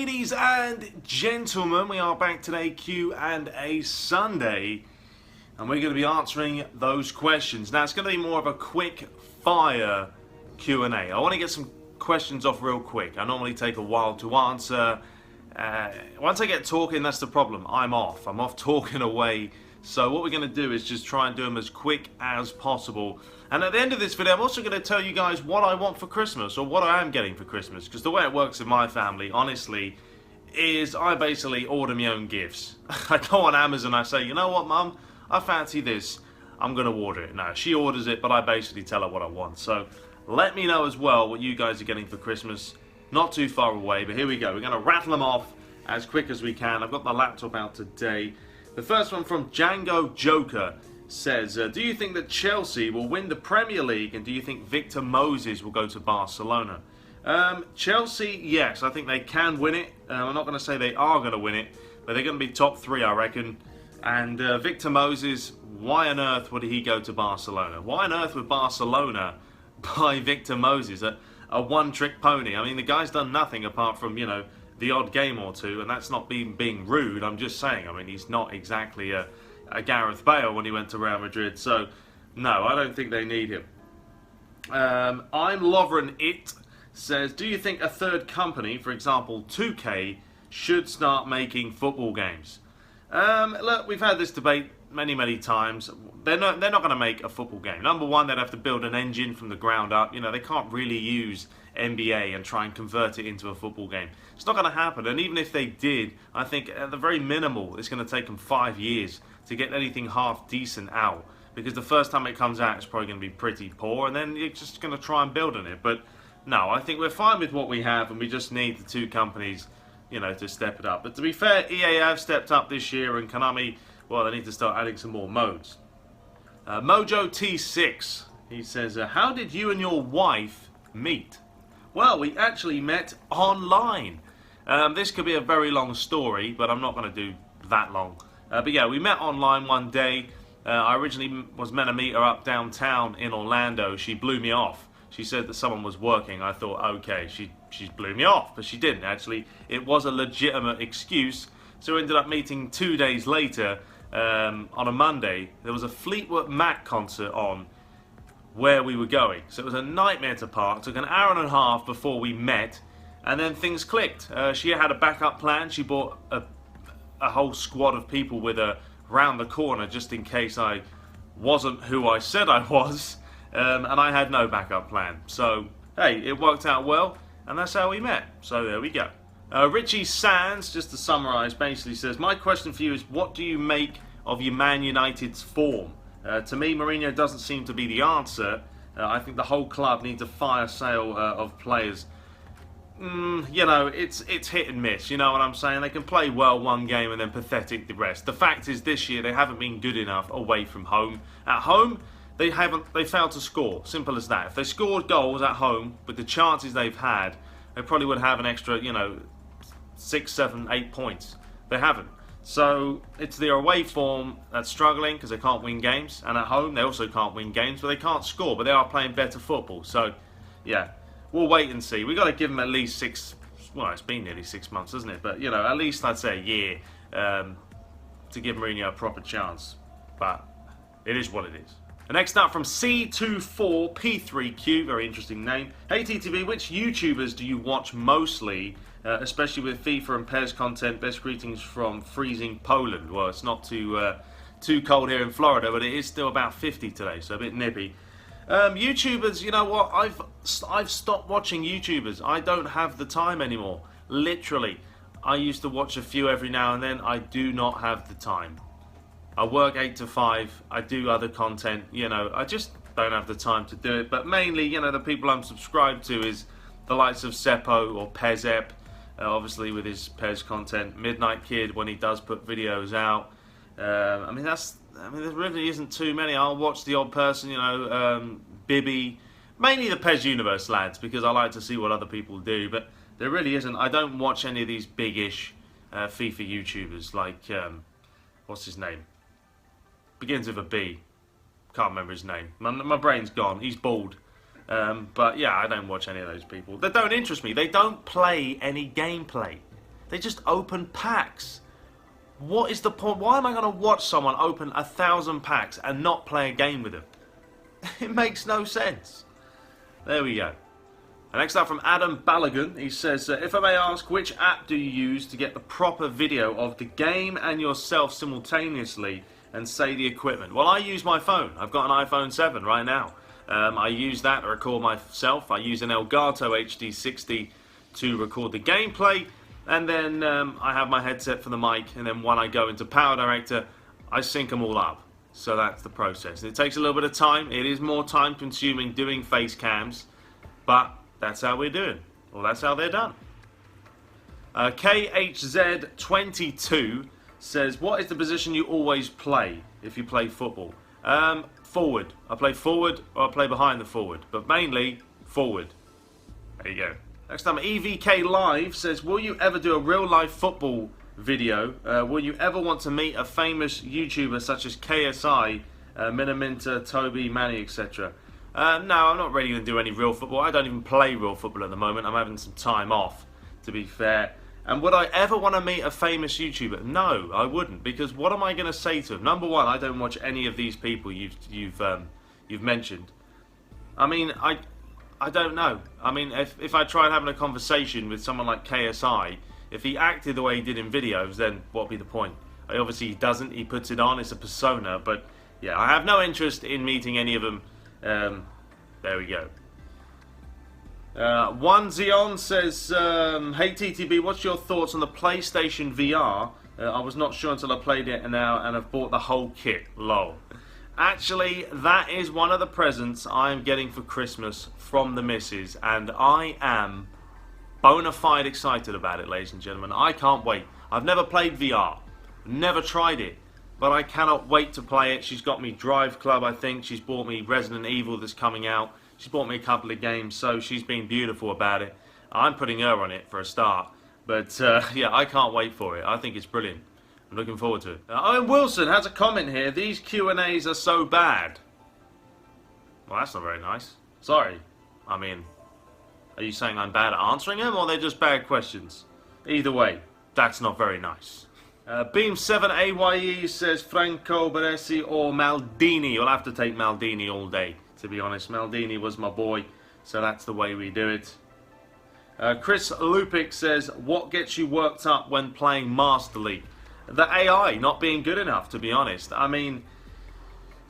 ladies and gentlemen, we are back today, Q&A Sunday, and we're going to be answering those questions. Now, it's going to be more of a quick fire Q&A. I want to get some questions off real quick. I normally take a while to answer. Once I get talking, that's the problem. I'm off talking away. So what we're going to do is just try and do them as quick as possible. And at the end of this video, I'm also going to tell you guys what I want for Christmas, or what I am getting for Christmas. Because the way it works in my family, honestly, is I basically order my own gifts. I go on Amazon, I say, you know what, Mum? I fancy this. I'm going to order it. Now, she orders it, but I basically tell her what I want. So let me know as well what you guys are getting for Christmas. Not too far away, but here we go. We're going to rattle them off as quick as we can. I've got the laptop out today. The first one from Django Joker says, do you think that Chelsea will win the Premier League, and do you think Victor Moses will go to Barcelona? Chelsea, yes, I think they can win it. I'm not going to say they are going to win it, but they're going to be top three, I reckon. And Victor Moses, why on earth would he go to Barcelona? Why on earth would Barcelona buy Victor Moses, a one-trick pony? I mean, the guy's done nothing apart from, you know, the odd game or two, and that's not being rude. I'm just saying, I mean, he's not exactly a Gareth Bale when he went to Real Madrid, so no, I don't think they need him. I'm Lovren It says, do you think a third company, for example 2K, should start making football games? Look, we've had this debate many times. They're not going to make a football game. Number one, they'd have to build an engine from the ground up. You know, they can't really use NBA and try and convert it into a football game. It's not going to happen. And even if they did, I think at the very minimal, it's going to take them 5 years to get anything half decent out. Because the first time it comes out, it's probably going to be pretty poor, and then you're just going to try and build on it. But no, I think we're fine with what we have, and we just need the two companies, you know, to step it up. But to be fair, EA have stepped up this year, and Konami, well, they need to start adding some more modes. Mojo T6, he says, how did you and your wife meet? Well, we actually met online. This could be a very long story, but I'm not going to do that long. But yeah, we met online one day. I originally was meant to meet her up downtown in Orlando. She blew me off. She said that someone was working. I thought, okay, she blew me off, but she didn't actually. It was a legitimate excuse. So we ended up meeting 2 days later on a Monday. There was a Fleetwood Mac concert on where we were going. So it was a nightmare to park. It took an hour and a half before we met, and then things clicked. She had a backup plan. She brought a whole squad of people with her round the corner just in case I wasn't who I said I was, and I had no backup plan. So hey, it worked out well, and that's how we met. So there we go. Richie Sands, just to summarise, basically says, my question for you is, what do you make of your Man United's form? To me, Mourinho doesn't seem to be the answer. I think the whole club needs a fire sale of players. You know, it's hit and miss, you know what I'm saying? They can play well one game and then pathetic the rest. The fact is, this year they haven't been good enough away from home. At home, they failed to score. Simple as that. If they scored goals at home with the chances they've had, they probably would have an extra, you know, 6, 7, 8 points. They haven't. So it's their away form that's struggling because they can't win games, and at home they also can't win games, but they can't score, but they are playing better football. So yeah, we'll wait and see. We've got to give them at least 6, well, it's been nearly 6 months, hasn't it? But, you know, at least I'd say a year to give Mourinho a proper chance. But it is what it is. And next up from C24P3Q, very interesting name. Hey TTB, which YouTubers do you watch mostly, especially with FIFA and PES content? Best greetings from freezing Poland. Well, it's not too cold here in Florida, but it is still about 50 today, so a bit nippy. YouTubers, you know what? I've stopped watching YouTubers. I don't have the time anymore. Literally, I used to watch a few every now and then. I do not have the time. I work 8 to 5. I do other content. You know, I just don't have the time to do it. But mainly, you know, the people I'm subscribed to is the likes of Seppo or PESEP, obviously with his PES content. Midnight Kid when he does put videos out. I mean, there really isn't too many. I'll watch the odd person, you know, Bibby, mainly the PES Universe lads, because I like to see what other people do. But there really isn't. I don't watch any of these big-ish FIFA YouTubers like, what's his name? Begins with a B. Can't remember his name. My brain's gone. He's bald. But yeah, I don't watch any of those people. They don't interest me. They don't play any gameplay. They just open packs. What is the point? Why am I going to watch someone open 1,000 packs and not play a game with them? It makes no sense. There we go. And next up from Adam Balogun, he says, if I may ask, which app do you use to get the proper video of the game and yourself simultaneously and say the equipment? Well, I use my phone. I've got an iPhone 7 right now. I use that to record myself. I use an Elgato HD60 to record the gameplay. And then I have my headset for the mic. And then when I go into Power Director, I sync them all up. So that's the process. It takes a little bit of time. It is more time consuming doing face cams. But that's how we're doing. Well, that's how they're done. KHZ22 says, what is the position you always play if you play football? Forward. I play forward or I play behind the forward. But mainly, forward. There you go. Next time, EVK Live says, will you ever do a real-life football video? Will you ever want to meet a famous YouTuber such as KSI, Minaminta, Toby, Manny, etc.? No, I'm not really going to do any real football. I don't even play real football at the moment. I'm having some time off, to be fair. And would I ever want to meet a famous YouTuber? No, I wouldn't. Because what am I going to say to him? Number one, I don't watch any of these people you've mentioned. I mean, I don't know. I mean, if I tried having a conversation with someone like KSI, if he acted the way he did in videos, then what would be the point? Obviously, he doesn't. He puts it on. It's a persona. But yeah, I have no interest in meeting any of them. There we go. One Zion says, hey TTB, what's your thoughts on the PlayStation VR? I was not sure until I played it now and I've bought the whole kit. Lol. Actually, that is one of the presents I'm getting for Christmas from the missus, and I am bona fide excited about it, ladies and gentlemen. I can't wait. I've never played VR. Never tried it. But I cannot wait to play it. She's got me Drive Club, I think. She's bought me Resident Evil that's coming out. She's bought me a couple of games, so she's been beautiful about it. I'm putting her on it for a start. But, yeah, I can't wait for it. I think it's brilliant. I'm looking forward to it. Owen Wilson has a comment here. These Q&As are so bad. Well, that's not very nice. Sorry. I mean, are you saying I'm bad at answering them, or they're just bad questions? Either way, that's not very nice. Beam7AYE says Franco Baresi or Maldini. You'll have to take Maldini all day, to be honest. Maldini was my boy, so that's the way we do it. Chris Lupik says, what gets you worked up when playing Master League? The AI not being good enough, to be honest. I mean,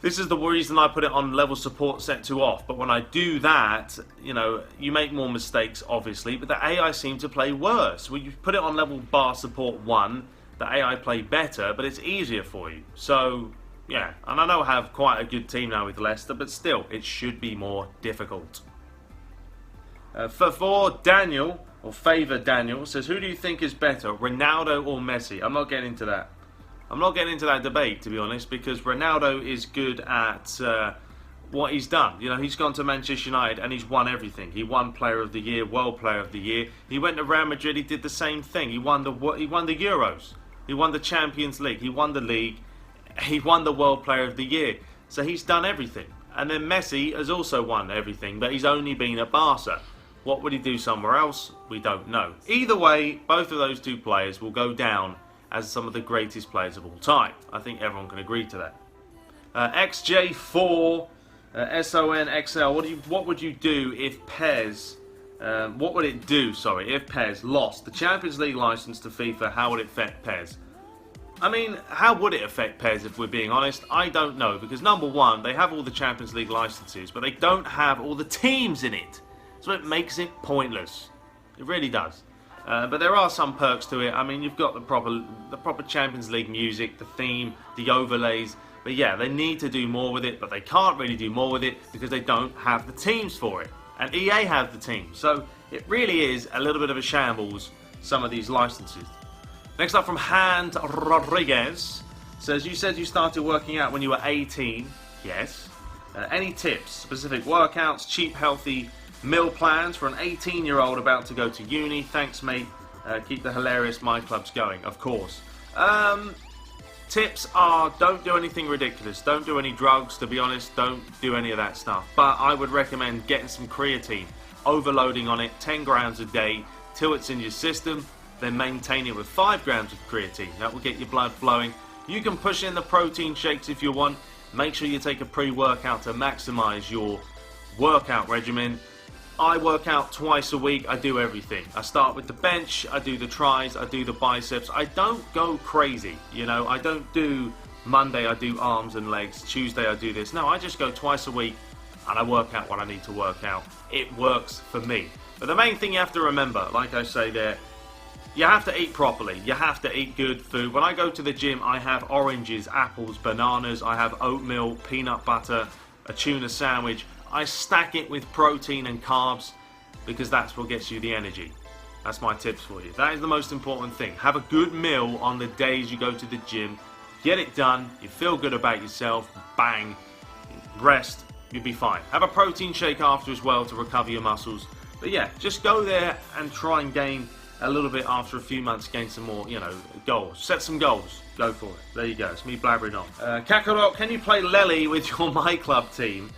this is the reason I put it on level support set to off. But when I do that, you know, you make more mistakes, obviously. But the AI seem to play worse. When you put it on level bar support 1, the AI play better, but it's easier for you. So, yeah. And I know I have quite a good team now with Leicester, but still, it should be more difficult. For Daniel, or Favor Daniel, says, who do you think is better, Ronaldo or Messi? I'm not getting into that. I'm not getting into that debate, to be honest, because Ronaldo is good at what he's done. You know, he's gone to Manchester United and he's won everything. He won Player of the Year, World Player of the Year. He went to Real Madrid, he did the same thing. He won the Euros. He won the Champions League. He won the league. He won the World Player of the Year. So he's done everything. And then Messi has also won everything, but he's only been at Barca. What would he do somewhere else? We don't know. Either way, both of those two players will go down as some of the greatest players of all time. I think everyone can agree to that. XJ4, SONXL, what would you do if PES, what would it do, if PES lost the Champions League license to FIFA? How would it affect PES? I mean, how would it affect PES if we're being honest? I don't know, because number one, they have all the Champions League licenses, but they don't have all the teams in it. So it makes it pointless. It really does. But there are some perks to it. I mean, you've got the proper Champions League music, the theme, the overlays. But yeah, they need to do more with it, but they can't really do more with it because they don't have the teams for it. And EA have the teams. So it really is a little bit of a shambles, some of these licenses. Next up from Hand Rodriguez says, you said you started working out when you were 18. Yes. Any tips? Specific workouts, cheap, healthy meal plans for an 18-year-old about to go to uni? Thanks, mate. Keep the hilarious My Clubs going, of course. Tips are, don't do anything ridiculous. Don't do any drugs, to be honest. Don't do any of that stuff. But I would recommend getting some creatine, overloading on it, 10 grams a day, till it's in your system. then maintain it with 5 grams of creatine. That will get your blood flowing. You can push in the protein shakes if you want. Make sure you take a pre-workout to maximize your workout regimen. I work out twice a week. I do everything. I start with the bench, I do the tris, I do the biceps. I don't go crazy, you know. I don't do Monday I do arms and legs, Tuesday I do this. No, I just go twice a week and I work out what I need to work out. It works for me. But the main thing you have to remember, like I say there, you have to eat properly. You have to eat good food. When I go to the gym, I have oranges, apples, bananas. I have oatmeal, peanut butter, a tuna sandwich. I stack it with protein and carbs because that's what gets you the energy. That's my tips for you. That is the most important thing. Have a good meal on the days you go to the gym. Get it done. You feel good about yourself. Bang. Rest. You'll be fine. Have a protein shake after as well to recover your muscles. But yeah, just go there and try and gain a little bit after a few months, gain some more, you know, goals. Set some goals. Go for it. There you go. It's me blabbering on. Kakarot, can you play Lely with your My Club team?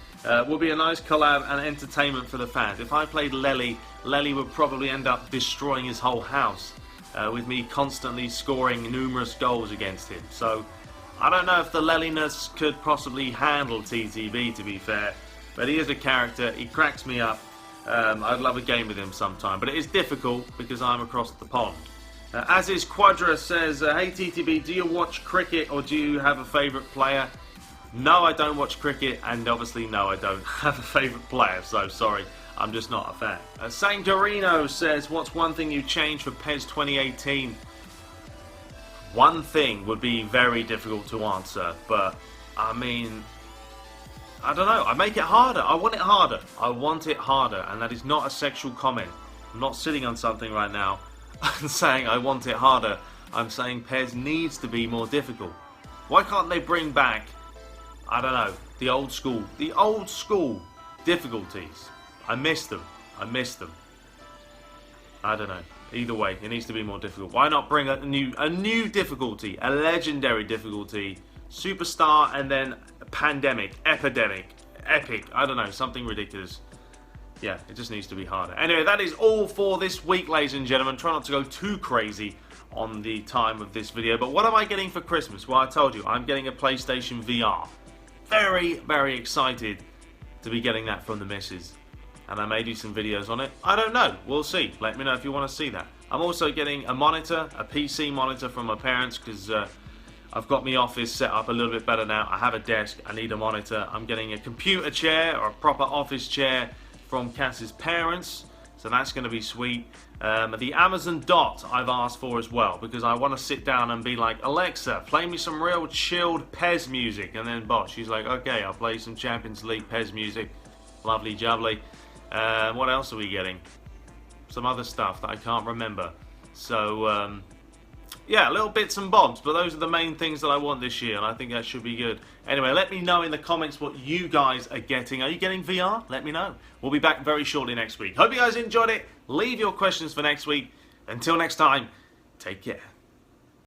Will be a nice collab and entertainment for the fans. If I played Lely, Lely would probably end up destroying his whole house with me constantly scoring numerous goals against him. So I don't know if the Leliness could possibly handle TTB, to be fair. But he is a character. He cracks me up. I'd love a game with him sometime, but it is difficult because I'm across the pond. As is Quadra says, hey TTB, do you watch cricket or do you have a favourite player? No, I don't watch cricket, and obviously no, I don't have a favourite player, so sorry, I'm just not a fan. Saint Dorino says, what's one thing you changed for PES 2018? One thing would be very difficult to answer, but I mean, I don't know. I make it harder. I want it harder. I want it harder. And that is not a sexual comment. I'm not sitting on something right now and saying I want it harder. I'm saying PES needs to be more difficult. Why can't they bring back, I don't know, the old school difficulties? I miss them. I miss them. I don't know. Either way, it needs to be more difficult. Why not bring a new difficulty, a legendary difficulty, superstar, and then pandemic, epidemic, epic, I don't know, something ridiculous. Yeah, it just needs to be harder. Anyway, that is all for this week, ladies and gentlemen. Try not to go too crazy on the time of this video. But what am I getting for Christmas? Well, I told you, I'm getting a PlayStation VR. Very, very excited to be getting that from the missus. And I may do some videos on it. I don't know. We'll see. Let me know if you want to see that. I'm also getting a monitor, a PC monitor from my parents because I've got my office set up a little bit better now. I have a desk. I need a monitor. I'm getting a computer chair or a proper office chair from Cass's parents. So that's going to be sweet. The Amazon Dot I've asked for as well because I want to sit down and be like, Alexa, play me some real chilled PES music. And then bosh, she's like, okay, I'll play some Champions League PES music. Lovely jubbly. What else are we getting? Some other stuff that I can't remember. So, yeah, little bits and bobs, but those are the main things that I want this year, and I think that should be good. Anyway, let me know in the comments what you guys are getting. Are you getting VR? Let me know. We'll be back very shortly next week. Hope you guys enjoyed it. Leave your questions for next week. Until next time, take care.